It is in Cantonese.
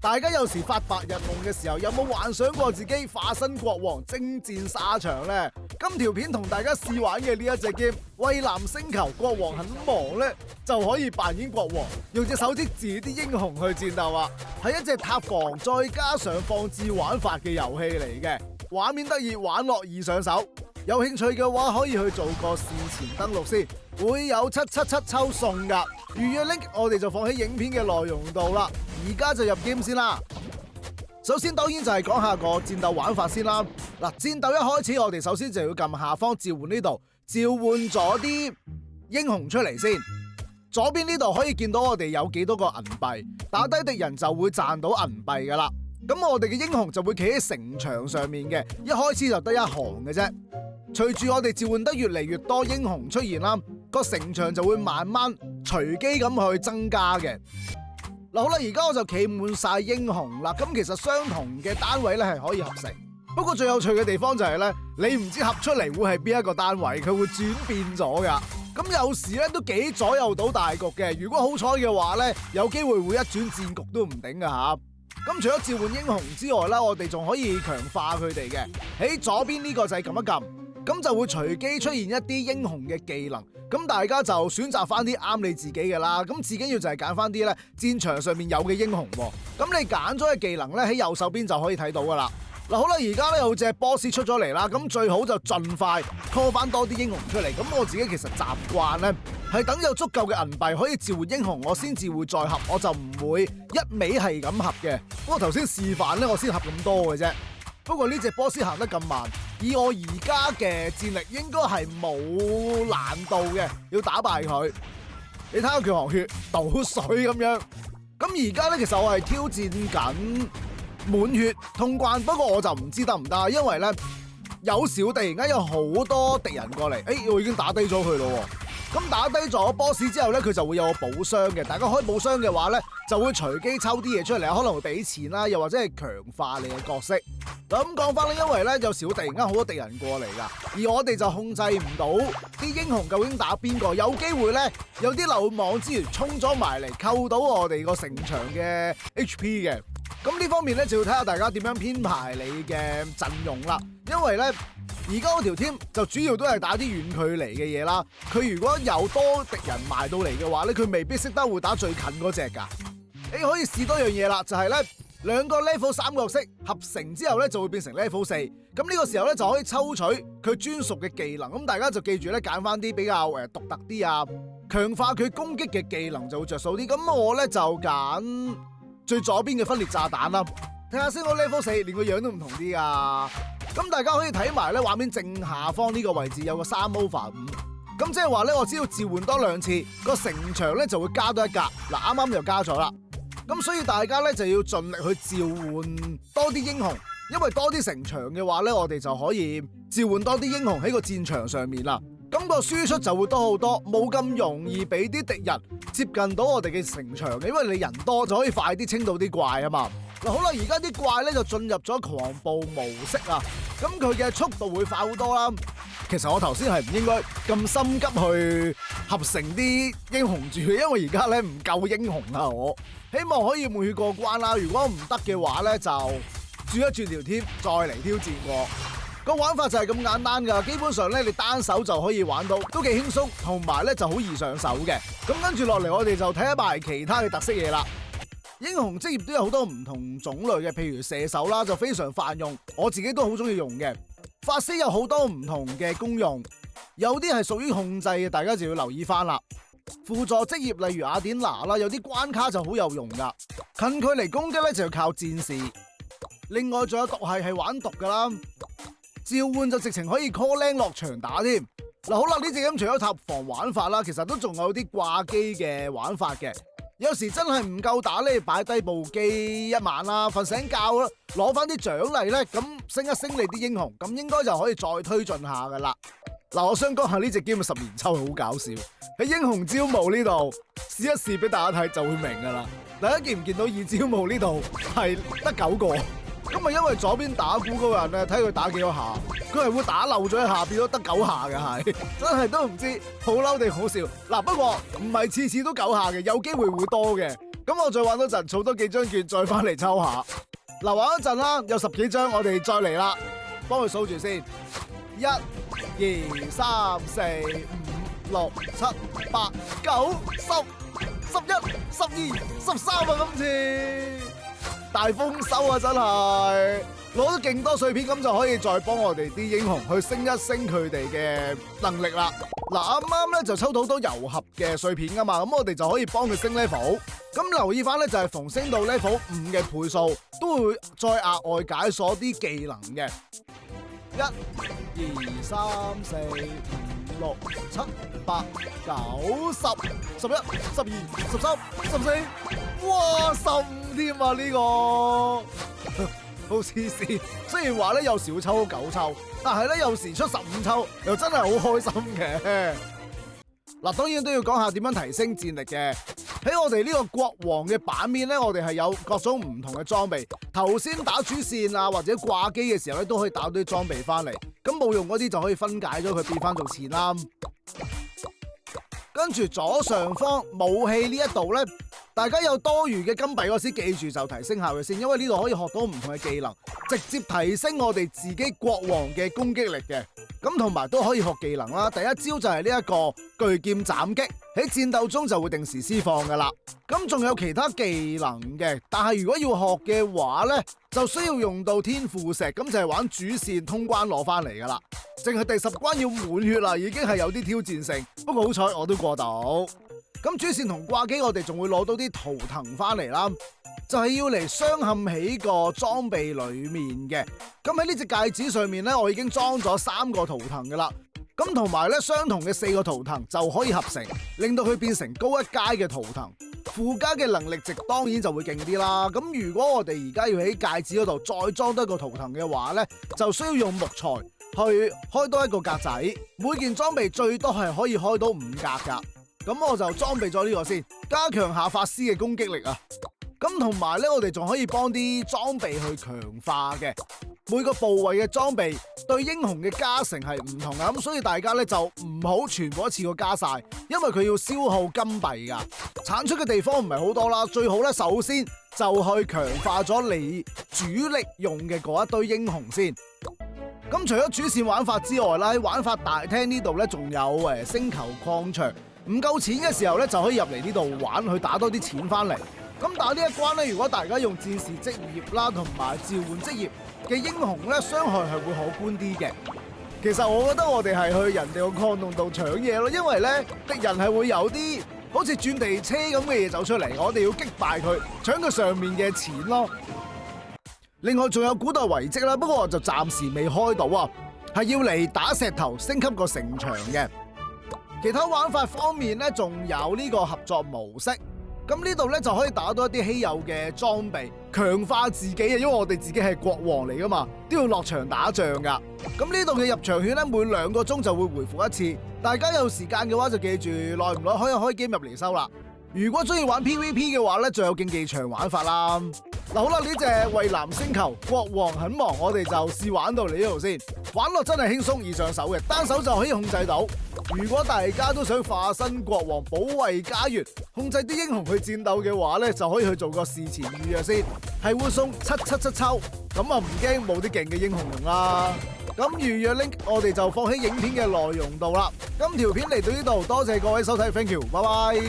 大家有時發白日夢嘅時候，有冇幻想過自己化身國王征戰沙場呢？今條片同大家試玩嘅呢一隻 game，蔚藍星球國王很忙呢，就可以扮演國王，用隻手指指啲英雄去戰鬥啊！係一隻塔防再加上放置玩法嘅遊戲嚟嘅，畫面得意，玩樂易上手。有興趣嘅話，可以去做個事前登錄先，會有777抽送噶。預約 link 我哋就放喺影片嘅內容度啦。而家就入 game 先啦。首先當然就係講下個戰鬥玩法先啦。嗱，戰鬥一開始我哋首先就要撳下方召喚呢度，召喚咗啲英雄出嚟先。左邊呢度可以見到我哋有幾多個銀幣，打低敵人就會賺到銀幣噶啦。咁我哋嘅英雄就會企喺城牆上面嘅，一開始就得一行嘅啫。隨住我哋召喚得越嚟越多英雄出現啦，個城牆就會慢慢隨機咁去增加嘅。嗱，好啦，而家我就企滿晒英雄啦。咁其實相同嘅單位咧係可以合成，不過最有趣嘅地方就係咧，你唔知合出嚟會係邊一個單位，佢會轉變咗噶。咁有時咧都幾左右到大局嘅。如果好彩嘅話咧，有機會會一轉戰局都唔定噶吓。咁除咗召喚英雄之外啦，我哋仲可以強化佢哋嘅。喺左邊呢個就係撳一撳，咁就會隨機出現一啲英雄嘅技能。咁大家就選擇翻啲啱你自己嘅啦。咁至緊要就係揀翻啲咧戰場上面有嘅英雄。咁你揀咗嘅技能咧喺右手邊就可以睇到噶啦。嗱，好啦，而家咧有隻 boss 出咗嚟啦。咁最好就盡快 call 翻多啲英雄出嚟。咁我自己其實習慣咧係等有足夠嘅銀幣可以召喚英雄，我先至會再合，我就唔會一味係咁合嘅。不過頭先示範咧，我先合咁多嘅啫。不過呢隻 boss 行得咁慢，以我而家嘅戰力應該係冇難度嘅，要打敗佢。你睇下佢行血倒水咁樣。咁而家咧，其實我係挑戰緊滿血通關，不過我就唔知得唔得，因為咧有時突然間有好多敵人過嚟，我已經打低咗佢咯。咁打低咗 boss 之後咧，佢就會有個補傷嘅。大家開補傷嘅話咧，就會隨機抽啲嘢出嚟，可能會俾錢啦，又或者係強化你嘅角色。咁講翻咧，因為咧有時會突然間好多敵人過嚟噶，而我哋就控制唔到啲英雄究竟打邊個，有機會咧有啲漏網之魚衝咗埋嚟，扣到我哋個城牆嘅 HP 嘅。咁呢方面咧就要睇下大家點樣編排你嘅陣容啦。因為咧而家嗰條 team 就主要都係打啲遠距離嘅嘢啦。佢如果有多敵人埋到嚟嘅話咧，佢未必識得會打最近嗰隻噶。你可以試多樣嘢啦，就係咧兩個 level 3角色合成之後咧就會變成 level 4。咁呢個時候咧就可以抽取佢專屬嘅技能。咁大家就記住咧揀翻啲比較獨特啲啊，強化佢攻擊嘅技能就會着數啲。咁我咧就揀最左邊嘅分裂炸彈啦。睇下先，我 level 4連個樣都唔同啲啊。咁大家可以睇埋咧畫面正下方呢個位置有個3/5。咁即係話咧，我只要召喚多2次，個城牆咧就會加多1格。嗱，啱啱就加咗啦。咁所以大家咧就要盡力去召喚多啲英雄，因為多啲城牆嘅話咧，我哋就可以召喚多啲英雄喺個戰場上面啦。咁個輸出就會多好多，冇咁容易俾啲敵人接近到我哋嘅城牆嘅，因為你人多就可以快啲清到啲怪啊嘛。嗱，好啦，而家啲怪咧就進入咗狂暴模式啊，咁佢嘅速度會快好多啦。其實我頭先係唔應該咁心急去合成啲英雄住嘅，因為而家咧唔夠英雄啊。我希望可以滿血過關啦。如果唔得嘅話咧，就轉一轉條 team 再嚟挑戰過。個玩法就係咁簡單噶，基本上咧你單手就可以玩到，都幾輕鬆，同埋咧就好易上手嘅。咁跟住落嚟，我哋就睇一埋其他嘅特色嘢啦。英雄職業都有好多唔同種類嘅，譬如射手啦就非常泛用，我自己都好中意用嘅。法師有好多唔同嘅功用，有啲係屬於控制嘅，大家就要留意翻啦。輔助職業例如雅典娜啦，有啲關卡就好有用噶。近距離攻擊咧就要靠戰士，另外仲有毒係玩毒噶啦。召喚就直情可以 call 靚落場打添。嗱，好啦，呢隻 game 除咗塔防玩法啦，其實都仲有啲掛機嘅玩法嘅。有時真係唔夠打咧，擺低部機一晚啦，瞓醒覺啦，攞翻啲獎勵咧，咁升一升你啲英雄，咁應該就可以再推進下噶啦。嗱，我想講下呢隻 game 嘅10連抽好搞笑，喺英雄招募呢度試一試俾大家睇就會明噶啦。大家見唔見到二招募呢度係得9個？咁啊，因為左邊打鼓嗰個人咧，睇佢打幾多下，佢係會打漏咗一下，變咗得9下嘅，係真係都唔知好嬲定好笑。嗱，不過唔係次次都9下嘅，有機會會多嘅。咁咁我再玩多陣，儲多幾張券再翻嚟抽下。嗱，玩一陣啦，有10幾張，我哋再嚟啦，幫佢數住先。1、2、3、4、5、6、7、8、9、10、11、12、13啊！今次大豐收啊，真係攞咗勁多碎片，咁就可以再幫我哋啲英雄去升一升佢哋嘅能力啦。嗱，啱啱咧就抽到好多遊俠嘅碎片噶嘛，咁我哋就可以幫佢升 level。咁留意翻咧，就係逢升到 level 5嘅倍數，都會再額外解鎖啲技能嘅。1、2、3、4、5、6、7、8、9、10、11、12、13、14，哇，15添啊！呢個好黐線。雖然話咧有時會抽到9抽，但係咧有時出15抽，又真係好開心嘅。嗱，當然都要講下點樣提升戰力嘅。喺我哋呢個國王嘅版面咧，我哋係有各種唔同嘅裝備。頭先打主線啊，或者掛機嘅時候咧，都可以打到啲裝備翻嚟。咁冇用嗰啲就可以分解咗佢變翻做錢啦。跟住左上方武器呢一度咧，大家有多餘嘅金幣嗰時，記住就提升下佢先，因為呢度可以學到唔同嘅技能，直接提升我哋自己國王嘅攻擊力嘅。咁同埋都可以學技能啦。第一招就係呢一個巨劍斬擊，喺戰鬥中就會定時施放噶啦。咁仲有其他技能嘅，但係如果要學嘅話呢，就需要用到天賦石，咁就係玩主線通關攞翻嚟噶啦。淨係第10關要滿血啦，已經係有啲挑戰性。不過好彩我都過到。咁主線同掛機我哋仲會攞到啲圖騰翻嚟啦，就係要嚟鑲嵌起個裝備裏面嘅。咁喺呢隻戒指上面咧，我已經裝咗3個圖騰噶啦。咁同埋咧，相同嘅4個圖騰就可以合成，令到佢變成高一階嘅圖騰。附加嘅能力值當然就會勁啲啦。咁如果我哋而家要喺戒指嗰度再裝多一個圖騰嘅話咧，就需要用木材去開多一個格仔。每件裝備最多係可以開到5格噶。咁我就裝備咗呢個先，加強下法師嘅攻擊力啊！咁同埋咧，我哋仲可以幫啲裝備去強化嘅。每個部位嘅裝備對英雄嘅加成係唔同啊，咁所以大家咧就唔好全部一次過加晒，因為佢要消耗金幣噶。產出嘅地方唔係好多啦，最好咧首先就去強化咗你主力用嘅嗰一堆英雄先。咁除咗主線玩法之外啦，喺玩法大廳呢度咧仲有星球礦場。唔夠錢嘅時候咧，就可以入嚟呢度玩，去打多啲錢翻嚟。咁打呢一關咧，如果大家用戰士職業啦，同埋召喚職業嘅英雄咧，傷害係會可觀啲嘅。其實我覺得我哋係去人哋個礦洞度搶嘢咯，因為咧敵人係會有啲好似轉地車咁嘅嘢走出嚟，我哋要擊敗佢，搶佢上面嘅錢咯。另外仲有古代遺跡啦，不過我就暫時未開到啊，係要嚟打石頭升級個城牆嘅。其他玩法方面咧，仲有呢個合作模式。咁呢度咧就可以打到一啲稀有嘅裝備，強化自己啊！因為我哋自己係國王嚟噶嘛，都要落場打仗噶。咁呢度嘅入場券咧，每2個鐘就會回復一次。大家有時間嘅話就記住，耐唔耐開機入嚟收啦。如果中意玩 PVP 嘅話咧，仲有競技場玩法啦。嗱，好啦，呢隻蔚藍星球國王很忙，我哋就試玩到嚟呢度先。玩落真係輕鬆易上手嘅，單手就可以控制到。如果大家都想化身國王保衛家園，控制啲英雄去戰鬥嘅話咧，就可以去做個事前預約先，係會送777抽，咁啊唔驚冇啲勁嘅英雄用啦。咁預約 link 我哋就放喺影片嘅內容度啦。今條片嚟到呢度，多謝各位收睇 ，thank you，拜拜。